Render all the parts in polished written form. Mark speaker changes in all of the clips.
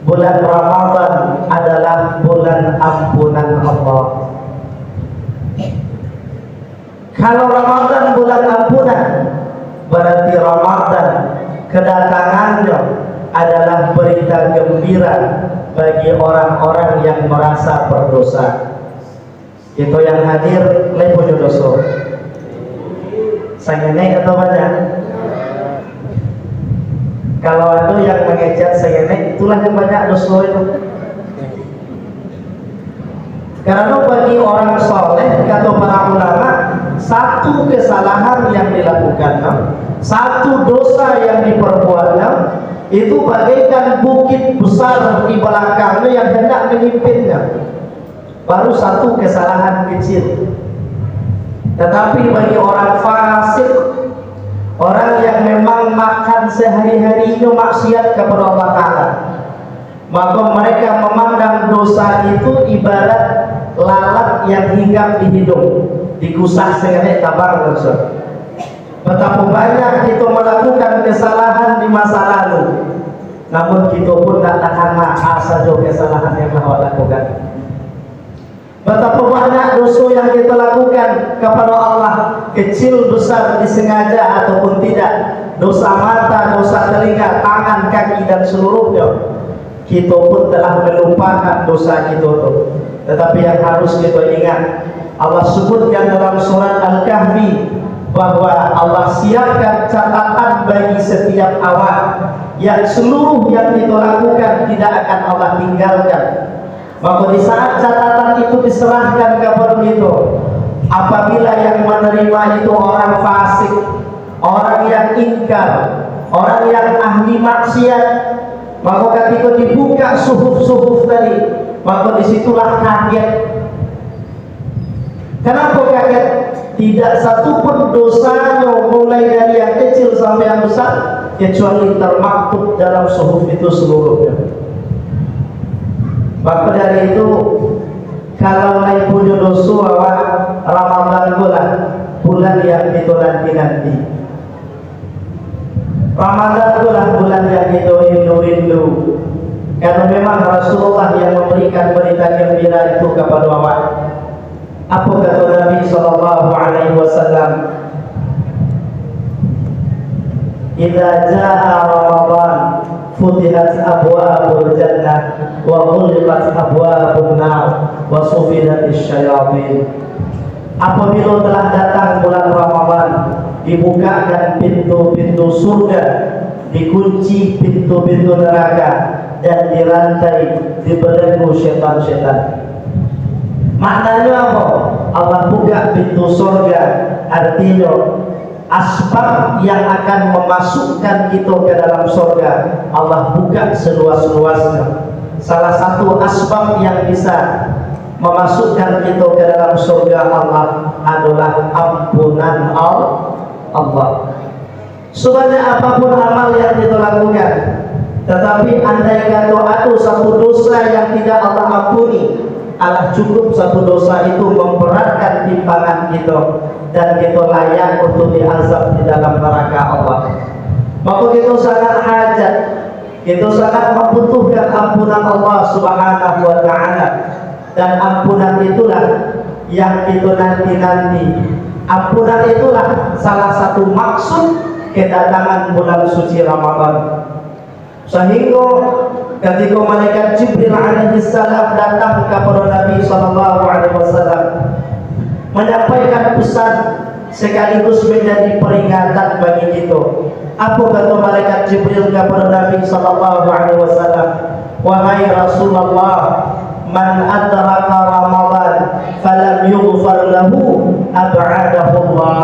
Speaker 1: bulan Ramadan adalah bulan ampunan Allah. Kalau Ramadan bulan ampunan, berarti Ramadan kedatangannya adalah berita gembira bagi orang-orang yang merasa berdosa. Itu yang hadir lepo dosa. Saya naik atau banyak? Kalau ada yang mengejar saya naik, itulah yang banyak dosa itu. Karena bagi orang soleh, kata para ulama, satu kesalahan yang dilakukannya, satu dosa yang diperbuatnya, itu bagaikan bukit besar di belakangnya yang hendak menyimpitnya. Baru satu kesalahan kecil. Tetapi bagi orang fasik, orang yang memang makan sehari-harinya maksiat kepada Allah Ta'ala, maka mereka memandang dosa itu ibarat lalat yang hinggap di hidung, dikusah sengaja tabang dosa. Betapa banyak kita melakukan kesalahan di masa lalu, namun kita pun tak tahan saja kesalahan yang telah lakukan. Betapa banyak dosa yang kita lakukan kepada Allah, kecil besar disengaja ataupun tidak, dosa mata, dosa telinga, tangan, kaki dan seluruhnya, kita pun telah melupakan dosa kita itu. Tetapi yang harus kita ingat, Allah sebutkan dalam surat Al-Kahfi bahwa Allah siapkan catatan bagi setiap awak, yang seluruh yang kita lakukan tidak akan Allah tinggalkan. Maka di saat catatan itu diserahkan kepada kita, apabila yang menerima itu orang fasik, orang yang ingkar, orang yang ahli maksiat, maka ketika dibuka suhuf-suhuf tadi, maka disitulah kaget. Kenapa kaget? Tidak satu pun dosanya mulai dari yang kecil sampai yang besar kecuali termaktub dalam suhuf itu seluruhnya. Maka dari itu, kalau lain punya dosa awak, Ramadan bulan yang kita nanti-nanti. Ramadan bulan yang kita rindu-rindu. Karena memang Rasulullah yang memberikan berita gembira itu kepada awak. Apa kata Nabi sallallahu alaihi wasallam? Idza jaa Ramadan futihat abwaabul jannah wa ghulqat abwaabun nar wa sufidatis syayatin. Apabila telah datang bulan Ramadan, dibukakan pintu-pintu surga, dikunci pintu-pintu neraka, dan dirantai, dibelenggu setan-setan. Maknanya apa? Allah buka pintu surga, artinya asbab yang akan memasukkan kita ke dalam surga Allah buka seluas-luasnya. Salah satu asbab yang bisa memasukkan kita ke dalam surga Allah adalah ampunan Allah. Sebanyak apapun amal yang kita lakukan, tetapi andai kata ada satu dosa yang tidak Allah ampuni, Allah cukup satu dosa itu memberatkan timbangan kita dan kita layak untuk diazab di dalam neraka Allah. Maka kita sangat hajat, kita sangat membutuhkan ampunan Allah Subhanahu wa Ta'ala, dan ampunan itulah yang kita nanti-nanti. Ampunan itulah salah satu maksud kedatangan bulan suci Ramadan. Sehingga ketika malaikat Jibril alaihi salam datang kepada Nabi sallallahu alaihi wasallam menyampaikan pesan sekaligus menjadi peringatan bagi kita. Apa kata malaikat Jibril kepada Nabi sallallahu alaihi wasallam? Wahai Rasulullah, man adraka Ramadan falam yughfar lahu ab'adahu Allah.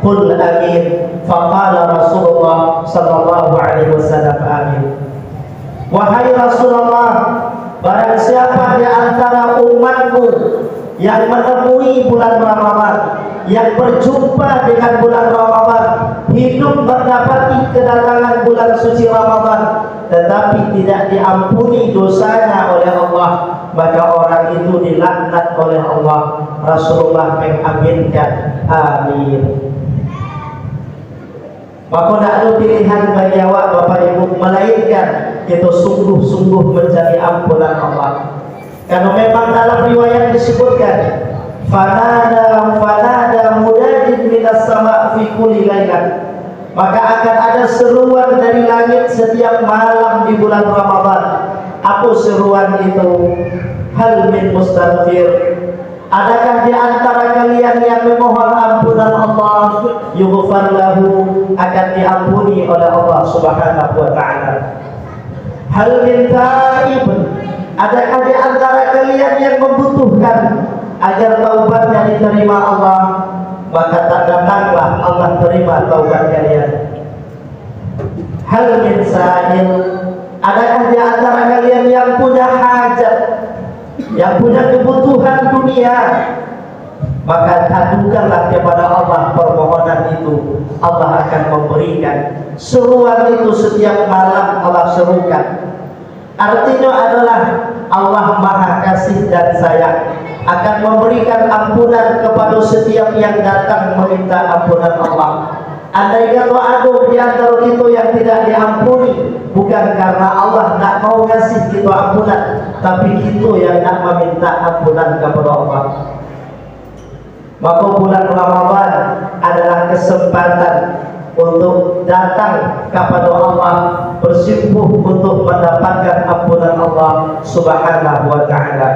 Speaker 1: Qul amin. Faqala Rasulullah sallallahu alaihi wasallam amin. Wahai Rasulullah, barang siapa di antara umatmu yang menemui bulan Ramadan, yang berjumpa dengan bulan Ramadan, hidup mendapati kedatangan bulan suci Ramadan, tetapi tidak diampuni dosanya oleh Allah, maka orang itu dilaknat oleh Allah. Rasulullah mengaminkan amin. Maka tidak ada pilihan bagi awak Bapak Ibu melainkan itu sungguh-sungguh mencari ampunan Allah. Karena memang dalam riwayat disebutkan, fanada munadin minas sama' fi kulli lailah, maka akan ada seruan dari langit setiap malam di bulan Ramadan. Apa seruan itu? Hal min mustaghfir, adakah di antara kalian yang memohon ampunan Allah? Yughfar lahu, akan diampuni oleh Allah Subhanahu wa taala. Hal min taib, adakah di antara kalian yang membutuhkan agar taubatnya diterima Allah? Maka tak datanglah Allah terima taubat kalian. Hal min sa'il, adakah di antara kalian yang punya hajat, yang punya kebutuhan dunia? Maka adukanlah kepada Allah permohonan itu, Allah akan memberikan. Seruan itu setiap malam Allah serukan. Artinya adalah Allah Maha Kasih dan Sayang, akan memberikan ampunan kepada setiap yang datang meminta ampunan Allah. Andai kata ada di antara kita yang tidak diampuni, bukan karena Allah tak mau kasih kita ampunan, tapi kita yang nak meminta ampunan kepada Allah. Maka bulan Ramadan adalah kesempatan untuk datang kepada Allah, bersimpuh untuk mendapatkan ampunan Allah Subhanahu wa taala.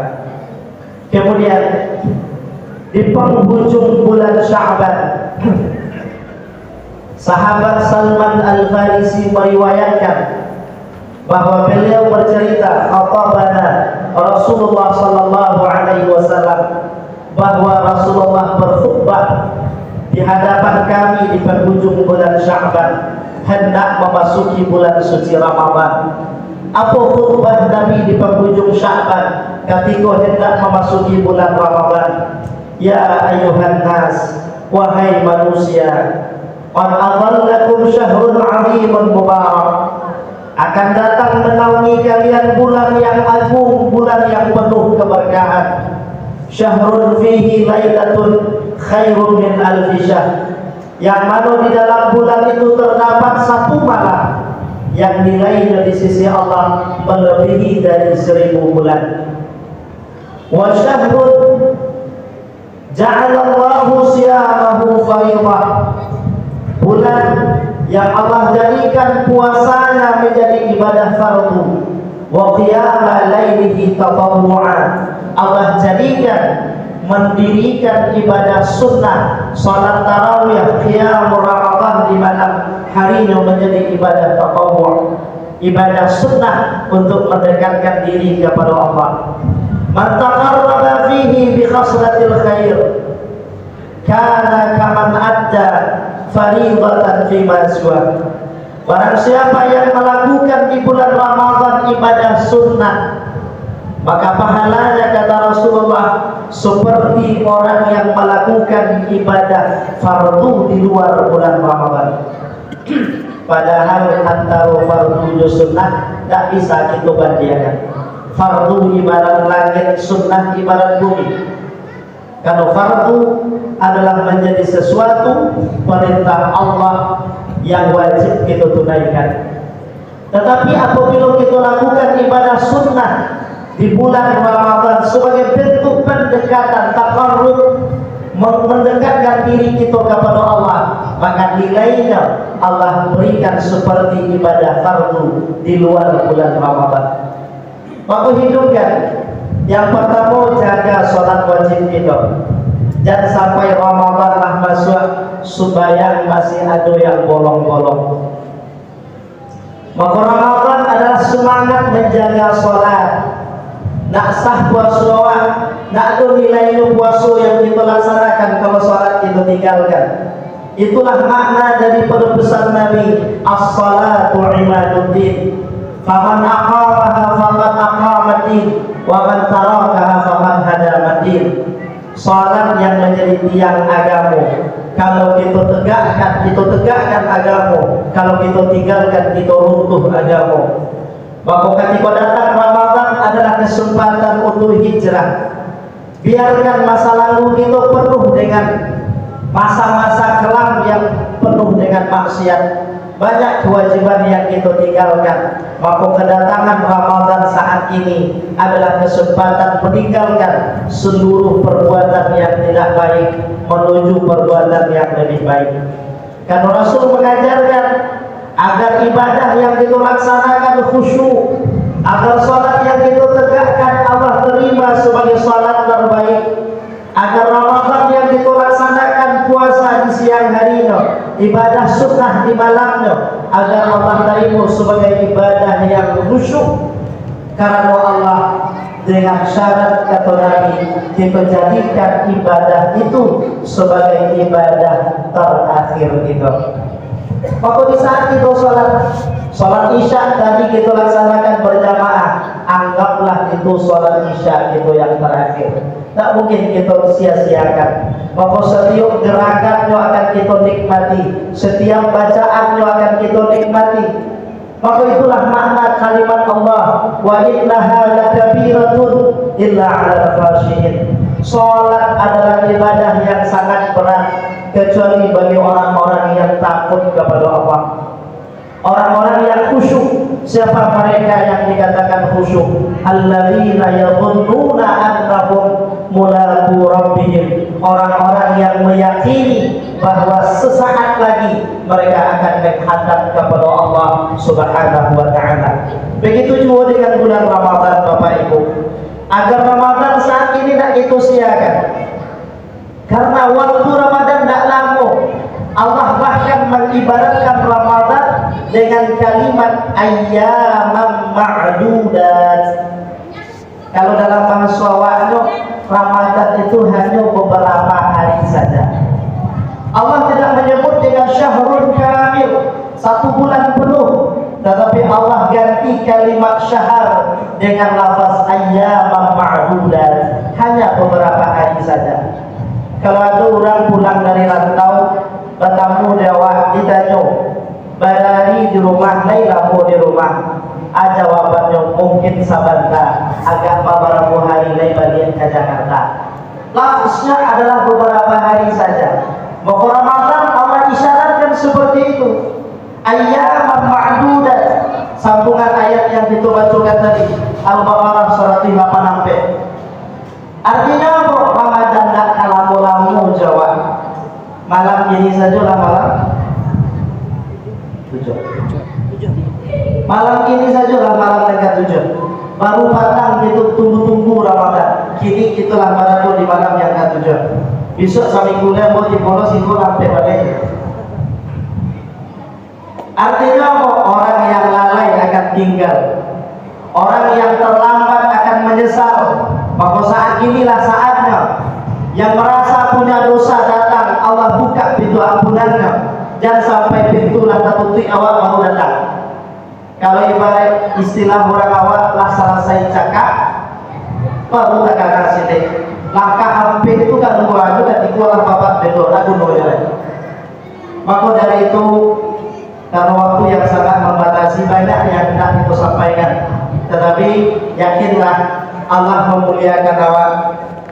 Speaker 1: Kemudian di penghujung bulan Sya'ban, sahabat Salman Al-Farisi meriwayatkan bahwa beliau bercerita, khatabana Rasulullah sallallahu alaihi wasallam, bahwa Rasulullah berkhutbah di hadapan kami di penghujung bulan Sya'ban, hendak memasuki bulan suci Ramadan. Apa khutbah Nabi di penghujung Sya'ban ketika hendak memasuki bulan Ramadan? Ya ayuhan nas, wahai manusia, qad adhallakum syahrun 'azimun mubarak, akan datang menaungi kalian bulan yang agung, bulan yang penuh keberkahan. Syahrun fihi lailatun khairun min alfi syahr, yang mana di dalam bulan itu terdapat satu malam yang nilainya di sisi Allah melebihi dari 1000 bulan. Wa syahrun ja'alallahu siyamahu fariḍah, bulan yang Allah jadikan puasanya menjadi ibadah fardu. Wa qiyama lailihi tatawwu'an, Allah jadikan mendirikan ibadah sunnah, salat tarawih, qiyamul Ramadan di malam harinya menjadi ibadah tatawwu', ibadah sunnah untuk mendekatkan diri kepada Allah. Man taqarraba fihi bi khaslatil khair kana kaman adda fariidatan fi ma siwa. Barang siapa yang melakukan di bulan Ramadan ibadah sunnah, maka pahalanya, kata Rasulullah, seperti orang yang melakukan ibadah fardu di luar bulan Ramadan. Padahal antara fardu dan sunnah tak bisa kita bandingkan. Fardu ibarat langit, sunnah ibarat bumi. Kalau fardu adalah menjadi sesuatu perintah Allah yang wajib kita tunaikan. Tetapi apabila kita lakukan ibadah sunnah di bulan Ramadan sebagai bentuk pendekatan, taqarrub, mendekatkan diri kita kepada Allah, maka nilainya Allah berikan seperti ibadah fardu di luar bulan Ramadan. Maka hidupkan, yang pertama jaga sholat wajib kita. Jangan sampai Ramadan lah masuk supaya masih ada yang bolong-bolong. Maka Ramadan adalah semangat menjaga sholat. Nak sah puasa, nak ada nilai puasa yang kita laksanakan kalau sholat kita tinggalkan. Itulah makna daripada pesan Nabi, as-salatu imaduddin, faman aqamaha faqad aqamaddin, wa man tarakaha faqad hadamaddin. Salat yang menjadi tiang agama. Kalau kita tegakkan agama. Kalau kita tinggalkan, kita runtuh agama. Maka ketika datang Ramadan adalah kesempatan untuk hijrah. Biarkan masa lalu kita penuh dengan masa-masa kelam yang penuh dengan maksiat. banyak kewajiban yang kita tinggalkan. Maka kedatangan Ramadan saat ini adalah kesempatan meninggalkan seluruh perbuatan yang tidak baik menuju perbuatan yang lebih baik. Karena Rasul mengajarkan agar ibadah yang kita laksanakan khusyuk, agar salat yang kita tegakkan Allah terima sebagai salat terbaik, agar Ramadan yang kita laksanakan puasa di siang harinya, ibadah sunnah di malamnya, agar Allah terima sebagai ibadah yang khusyuk. Karena Allah dengan syarat kata Nabi, kita jadikan ibadah itu sebagai ibadah terakhir kita. Maka di saat kita sholat isya tadi kita laksanakan berjamaah, anggaplah itu sholat isya itu yang terakhir. Tak mungkin kita sia-siakan. Maka setiap gerakannya akan kita nikmati, setiap bacaannya akan kita nikmati. Maka itulah makna kalimat Allah, wa innaha lakabiratun illa 'alal khashiyin. Salat adalah ibadah yang sangat berat kecuali bagi orang-orang yang takut kepada Allah, orang-orang yang khusyuk. Siapa mereka yang dikatakan khusyuk? Alladzina yadhunnuna annahum mulaqu rabbihim, orang-orang yang meyakini bahwa sesaat lagi mereka akan menghadap kepada Allah Subhanahu wa taala. Begitu juga dengan bulan Ramadan, Bapak Ibu. Agar Ramadan saat ini tidak kita siakan. Karena waktu Ramadan tidak lama. Allah bahkan mengibaratkan Ramadan dengan kalimat ayyaman ma'dudat. Kalau dalam bahasa Wa'no, Ramadan itu hanya beberapa hari saja. Allah tidak menyebut dengan syahrul kamil, 1 bulan penuh, tetapi Allah ganti kalimat syahr dengan lafaz ayyaman ma'dudat, hanya beberapa hari saja. Kalau ada orang pulang dari rantau, bertamu dewa, ditanya, "Badari di rumah, Lailamu di rumah?" Jawabannya mungkin sabanta, agak beberapa hari lain balik ke Jakarta. Lafaznya adalah beberapa hari saja. Maka Ramadan Allah isyaratkan seperti itu. Ayyaman ma'dudat. Sambungan ayat yang kita bacakan tadi, Al-Baqarah surat 56. Artinya apa? Ramadan tak kalamu-lamu jawab. Malam ini sajalah malam 7. Malam ini sajalah malam tanggal 7. Baru datang itu tunggu-tunggu Ramadan. Kini kita lambaran di malam yang ke-7. Besok sampai kuliah mau dibolos itu sampai balik. Artinya apa? Orang yang lalai akan tinggal, orang yang terlambat akan menyesal. Maka saat inilah saatnya. Yang merasa punya dosa datang, Allah buka pintu ampunannya. Jangan sampai pintulah tertutup awak baru datang. Kalau ibarat istilah orang awak lah selesai cakap, baru tak kasih deh. Langkah hampir itu kan gua juga dikualah bapak betul aku noya. Maka dari itu, karena waktu yang sangat membatasi, banyak yang hendak kita sampaikan. Tetapi yakinlah Allah memuliakan awak.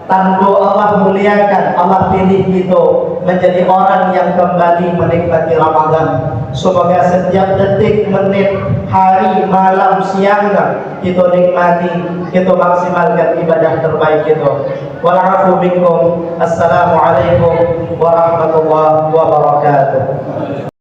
Speaker 1: Tanda Allah muliakan, Allah pilih kita menjadi orang yang kembali menikmati Ramadan. Semoga setiap detik, menit, hari, malam, siang kita nikmati, kita maksimalkan ibadah terbaik kita. Wa'alafu minkum. Assalamualaikum warahmatullahi wabarakatuh.